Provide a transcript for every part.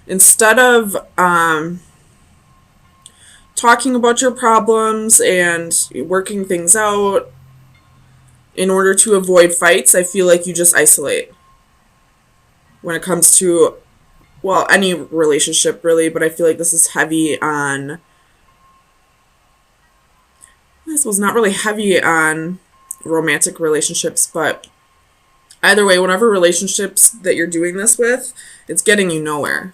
Instead of talking about your problems and working things out in order to avoid fights, I feel like you just isolate when it comes to, well, any relationship really, but I feel like this is heavy on, I suppose not really heavy on romantic relationships, but either way, whatever relationships that you're doing this with, it's getting you nowhere.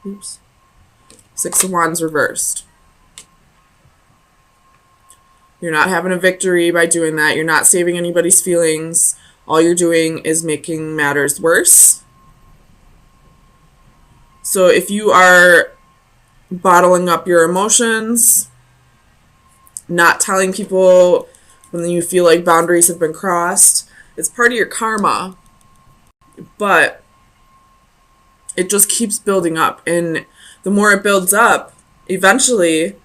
Oops. Six of Wands reversed. You're not having a victory by doing that. You're not saving anybody's feelings. All you're doing is making matters worse. So if you are bottling up your emotions, not telling people when you feel like boundaries have been crossed, it's part of your karma. But it just keeps building up. And the more it builds up, eventually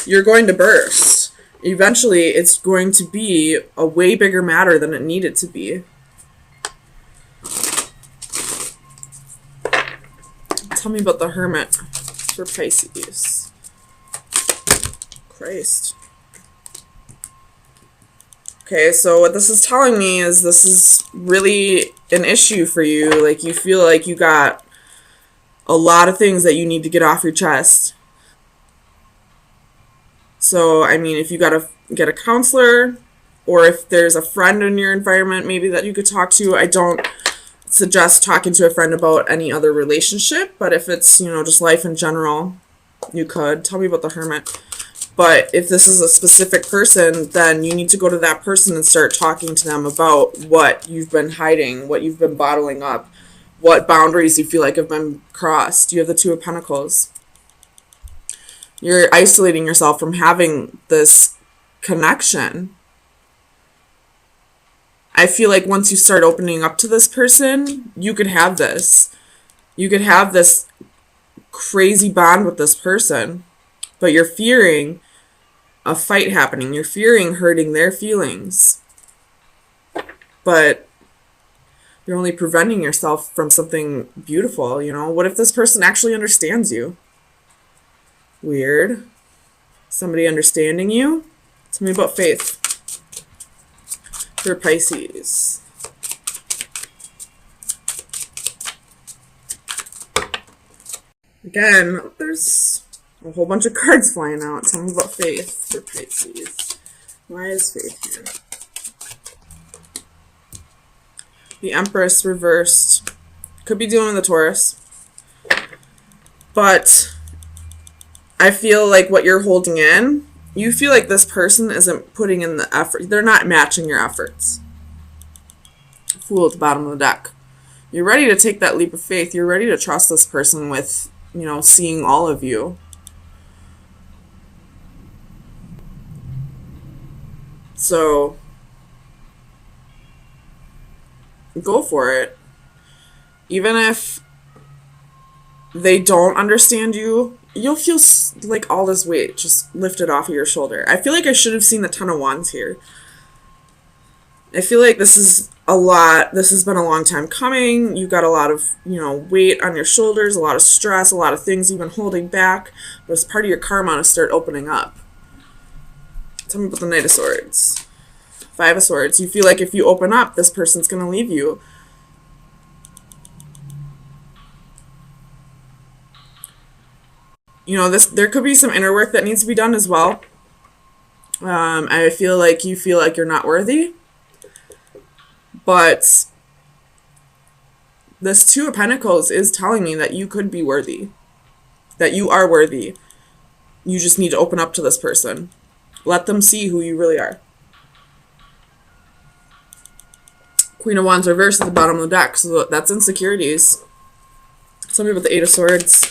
you're going to burst. Eventually it's going to be a way bigger matter than it needed to be. Tell me about the Hermit for Pisces. Christ. Okay, so what this is telling me is this is really an issue for you. Like, you feel like you got a lot of things that you need to get off your chest. So, I mean, if you got to get a counselor, or if there's a friend in your environment maybe that you could talk to, I don't suggest talking to a friend about any other relationship, but if it's, just life in general, you could. Tell me about the Hermit. But if this is a specific person, then you need to go to that person and start talking to them about what you've been hiding, what you've been bottling up, what boundaries you feel like have been crossed. You have the Two of Pentacles. You're isolating yourself from having this connection. I feel like once you start opening up to this person, you could have this. You could have this crazy bond with this person, but you're fearing a fight happening. You're fearing hurting their feelings. But you're only preventing yourself from something beautiful, What if this person actually understands you? Weird. Somebody understanding you? Tell me about faith for Pisces. Again, there's a whole bunch of cards flying out. Tell me about faith for Pisces. Why is faith here? The Empress reversed. Could be dealing with the Taurus. But I feel like what you're holding in, you feel like this person isn't putting in the effort. They're not matching your efforts. Fool at the bottom of the deck. You're ready to take that leap of faith. You're ready to trust this person with, seeing all of you. So go for it. Even if they don't understand you, you'll feel like all this weight just lifted off of your shoulder. I feel like I should have seen the Ten of Wands here. I feel like this is a lot. This has been a long time coming. You got a lot of, weight on your shoulders, a lot of stress, a lot of things you've been holding back. But it's part of your karma to start opening up. Tell me about the Knight of Swords. Five of Swords. You feel like if you open up, this person's going to leave you. There could be some inner work that needs to be done as well. I feel like you feel like you're not worthy. But this Two of Pentacles is telling me that you could be worthy. That you are worthy. You just need to open up to this person. Let them see who you really are. Queen of Wands reversed at the bottom of the deck. So that's insecurities. Tell me about the Eight of Swords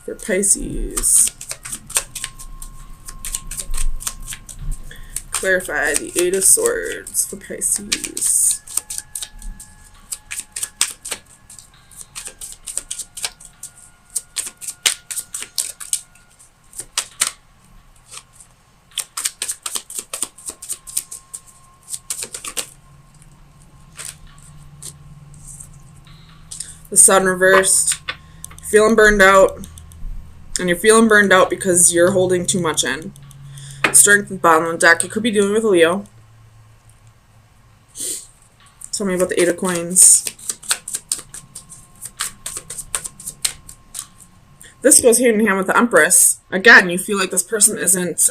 for Pisces. Clarify the Eight of Swords for Pisces. The Sun reversed. Feeling burned out. And you're feeling burned out because you're holding too much in. Strength at the bottom of the deck. You could be dealing with a Leo. Tell me about the Eight of Coins. This goes hand in hand with the Empress. Again, you feel like this person isn't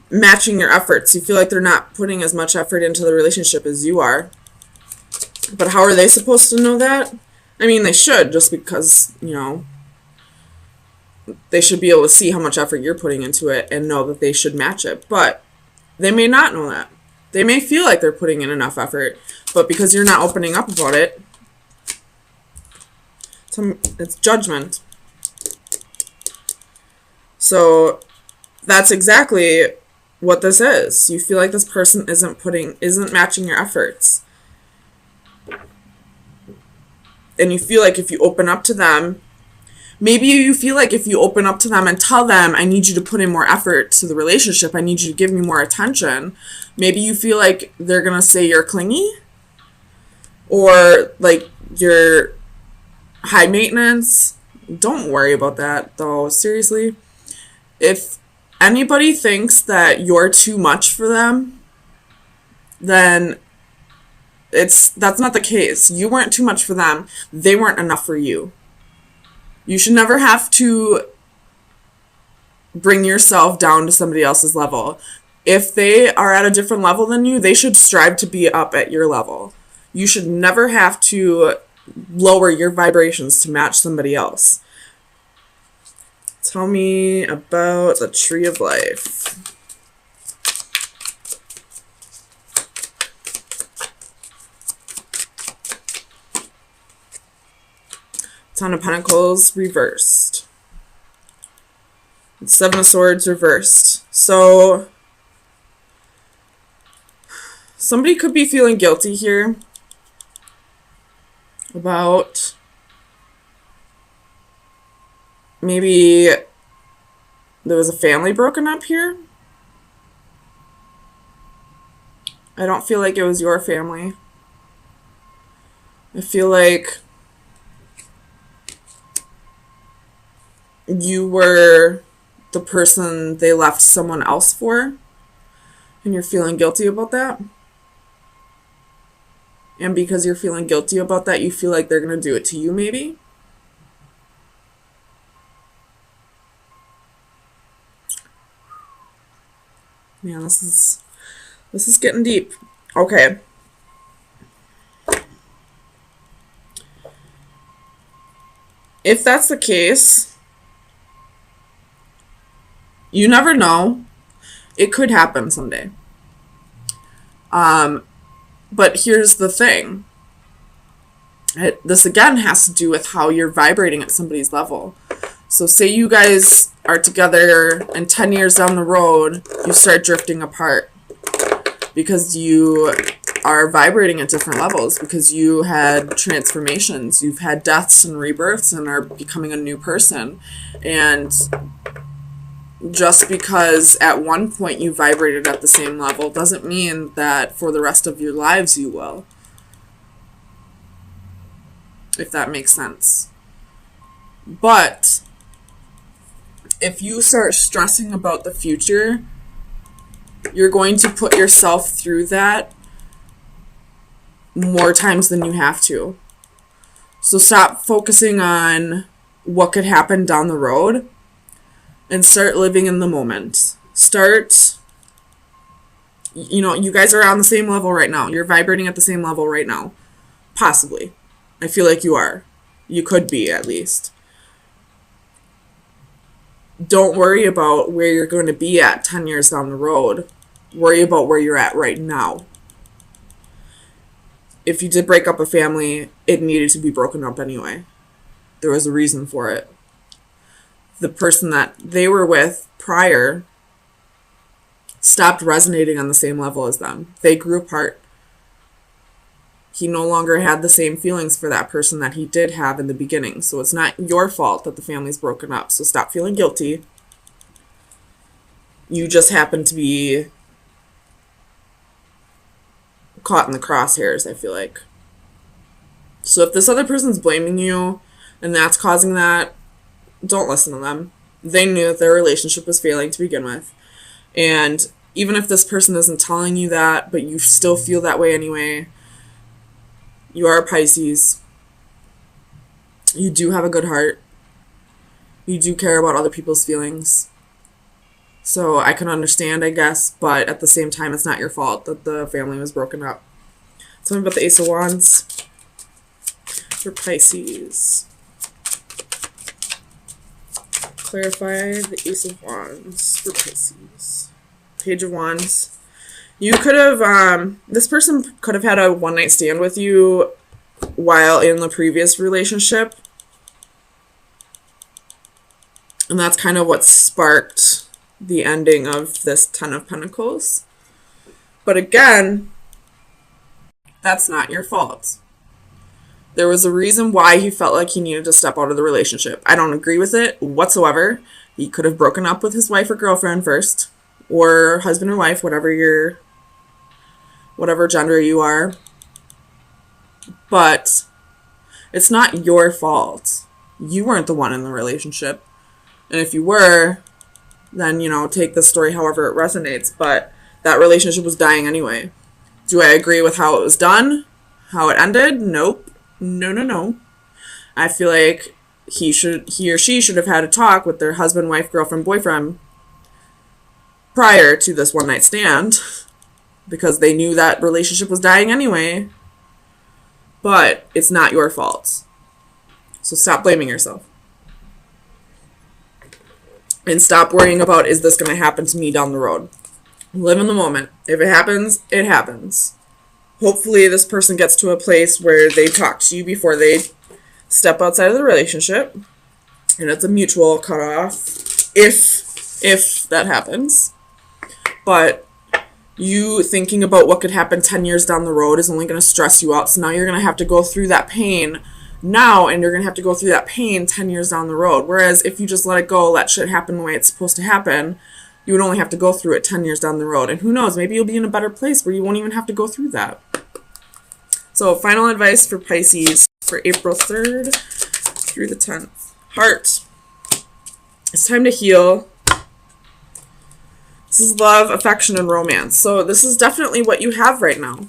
matching your efforts. You feel like they're not putting as much effort into the relationship as you are. But how are they supposed to know that? I mean, they should, just because, you know, they should be able to see how much effort you're putting into it and know that they should match it. But they may not know that. They may feel like they're putting in enough effort, but because you're not opening up about it, it's judgment. So that's exactly what this is. You feel like this person isn't matching your efforts. And you feel like if you open up to them, maybe you feel like if you open up to them and tell them, I need you to put in more effort to the relationship, I need you to give me more attention, maybe you feel like they're going to say you're clingy or like you're high maintenance. Don't worry about that, though. Seriously. If anybody thinks that you're too much for them, then that's not the case. You weren't too much for them. They weren't enough for you. You should never have to bring yourself down to somebody else's level. If they are at a different level than you, they should strive to be up at your level. You should never have to lower your vibrations to match somebody else. Tell me about the Tree of Life. Ten of Pentacles reversed. Seven of Swords reversed. So somebody could be feeling guilty here about maybe there was a family broken up here. I don't feel like it was your family. I feel like you were the person they left someone else for, and you're feeling guilty about that. And because you're feeling guilty about that, you feel like they're going to do it to you, maybe. Man, this is getting deep. Okay. If that's the case, you never know. It could happen someday. But here's the thing. This again has to do with how you're vibrating at somebody's level. So say you guys are together and 10 years down the road, you start drifting apart because you are vibrating at different levels, because you had transformations, you've had deaths and rebirths and are becoming a new person. And just because at one point you vibrated at the same level doesn't mean that for the rest of your lives you will. If that makes sense. But if you start stressing about the future, you're going to put yourself through that more times than you have to. So stop focusing on what could happen down the road and start living in the moment. Start, you guys are on the same level right now. You're vibrating at the same level right now. Possibly. I feel like you are. You could be, at least. Don't worry about where you're going to be at 10 years down the road. Worry about where you're at right now. If you did break up a family, it needed to be broken up anyway. There was a reason for it. The person that they were with prior stopped resonating on the same level as them. They grew apart. He no longer had the same feelings for that person that he did have in the beginning. So it's not your fault that the family's broken up. So stop feeling guilty. You just happen to be caught in the crosshairs, I feel like. So if this other person's blaming you and that's causing that, don't listen to them. They knew that their relationship was failing to begin with. And even if this person isn't telling you that, but you still feel that way anyway, you are a Pisces. You do have a good heart. You do care about other people's feelings. So I can understand, I guess, but at the same time, it's not your fault that the family was broken up. Tell me about the Ace of Wands for Pisces. Clarify the Ace of Wands for Pisces. Page of Wands. You could have, this person could have had a one-night stand with you while in the previous relationship. And that's kind of what sparked the ending of this Ten of Pentacles. But again, that's not your fault. There was a reason why he felt like he needed to step out of the relationship. I don't agree with it whatsoever. He could have broken up with his wife or girlfriend first, or husband or wife, whatever gender you are. But it's not your fault. You weren't the one in the relationship. And if you were, then, take the story however it resonates. But that relationship was dying anyway. Do I agree with how it was done? How it ended? Nope. No. I feel like he or she should have had a talk with their husband, wife, girlfriend, boyfriend prior to this one night stand, because they knew that relationship was dying anyway. But it's not your fault. So stop blaming yourself. And stop worrying about, is this going to happen to me down the road? Live in the moment. If it happens, it happens. Hopefully this person gets to a place where they talk to you before they step outside of the relationship. And it's a mutual cutoff, if that happens. But you thinking about what could happen 10 years down the road is only going to stress you out. So now you're going to have to go through that pain now, and you're going to have to go through that pain 10 years down the road. Whereas if you just let it go, let shit happen the way it's supposed to happen, you would only have to go through it 10 years down the road. And who knows, maybe you'll be in a better place where you won't even have to go through that. So final advice for Pisces for April 3rd through the 10th. Heart. It's time to heal. This is love, affection, and romance. So this is definitely what you have right now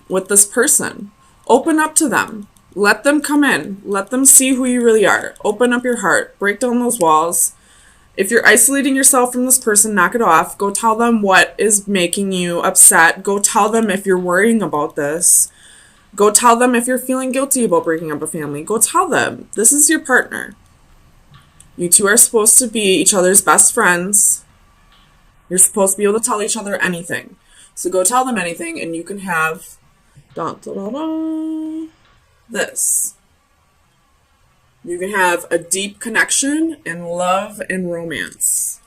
with this person. Open up to them. Let them come in. Let them see who you really are. Open up your heart. Break down those walls. If you're isolating yourself from this person, knock it off. Go tell them what is making you upset. Go tell them if you're worrying about this. Go tell them if you're feeling guilty about breaking up a family. Go tell them. This is your partner. You two are supposed to be each other's best friends. You're supposed to be able to tell each other anything. So go tell them anything, and you can have this. You can have a deep connection and love and romance.